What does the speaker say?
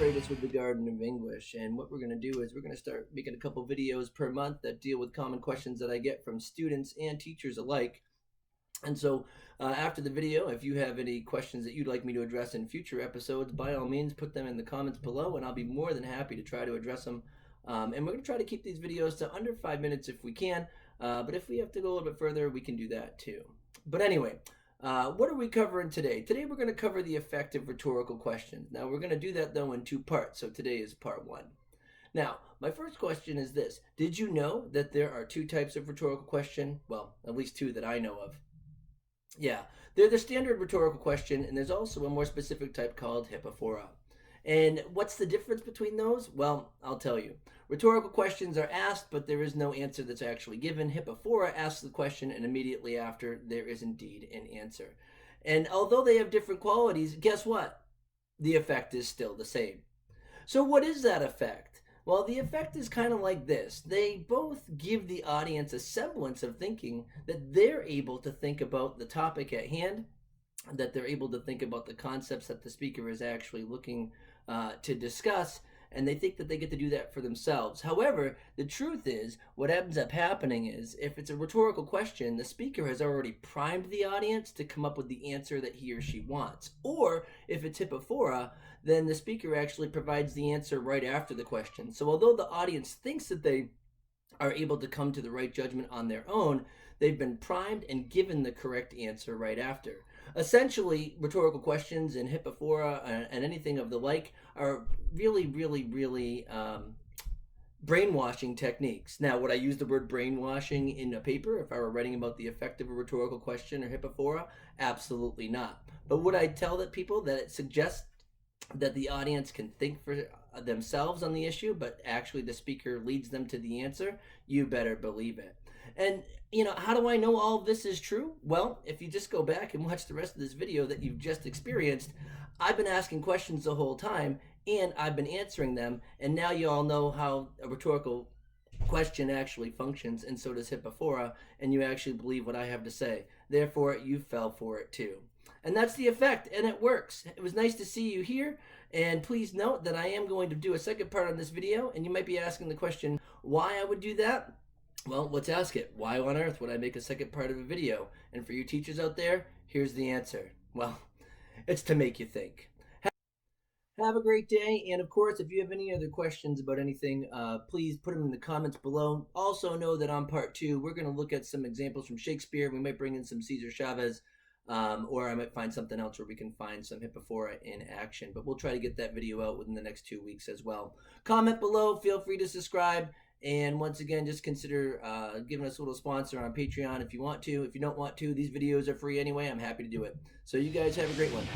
Freitas with the Garden of English, and what we're going to do is we're going to start making a couple videos per month that deal with common questions that I get from students and teachers alike. And so after the video, if you have any questions that you'd like me to address in future episodes, by all means put them in the comments below, and I'll be more than happy to try to address them. And we're going to try to keep these videos to under 5 minutes if we can, but if we have to go a little bit further, we can do that too. But anyway, what are we covering today? Today we're going to cover the effect of rhetorical questions. Now we're going to do that though in 2 parts, so today is part 1. Now, my first question is this. Did you know that there are 2 types of rhetorical question? Well, at least 2 that I know of. Yeah, they're the standard rhetorical question, and there's also a more specific type called hypophora. And what's the difference between those? Well, I'll tell you. Rhetorical questions are asked, but there is no answer that's actually given. Hypophora asks the question, and immediately after, there is indeed an answer. And although they have different qualities, guess what? The effect is still the same. So what is that effect? Well, the effect is kind of like this. They both give the audience a semblance of thinking that they're able to think about the topic at hand, that they're able to think about the concepts that the speaker is actually looking to discuss, and they think that they get to do that for themselves. However, the truth is, what ends up happening is, if it's a rhetorical question, the speaker has already primed the audience to come up with the answer that he or she wants. Or, if it's hypophora, then the speaker actually provides the answer right after the question. So although the audience thinks that they are able to come to the right judgment on their own, they've been primed and given the correct answer right after. Essentially, rhetorical questions and hypophora and anything of the like are really brainwashing techniques. Now, would I use the word brainwashing in a paper if I were writing about the effect of a rhetorical question or hypophora? Absolutely not. But would I tell that people that it suggests that the audience can think for themselves on the issue, but actually the speaker leads them to the answer? You better believe it. And, how do I know all of this is true? Well, if you just go back and watch the rest of this video that you've just experienced, I've been asking questions the whole time, and I've been answering them, and now you all know how a rhetorical question actually functions, and so does hypophora, and you actually believe what I have to say. Therefore, you fell for it too. And that's the effect, and it works. It was nice to see you here, and please note that I am going to do a second part on this video, and you might be asking the question why I would do that. Well, let's ask it. Why on earth would I make a second part of a video? And for you teachers out there, here's the answer. Well, it's to make you think. Have a great day, and of course, if you have any other questions about anything, please put them in the comments below. Also know that on part 2, we're going to look at some examples from Shakespeare. We might bring in some Cesar Chavez, or I might find something else where we can find some hypophora in action. But we'll try to get that video out within the next 2 weeks as well. Comment below, feel free to subscribe, and once again, just consider giving us a little sponsor on Patreon if you want to. If you don't want to, these videos are free anyway. I'm happy to do it. So you guys have a great one.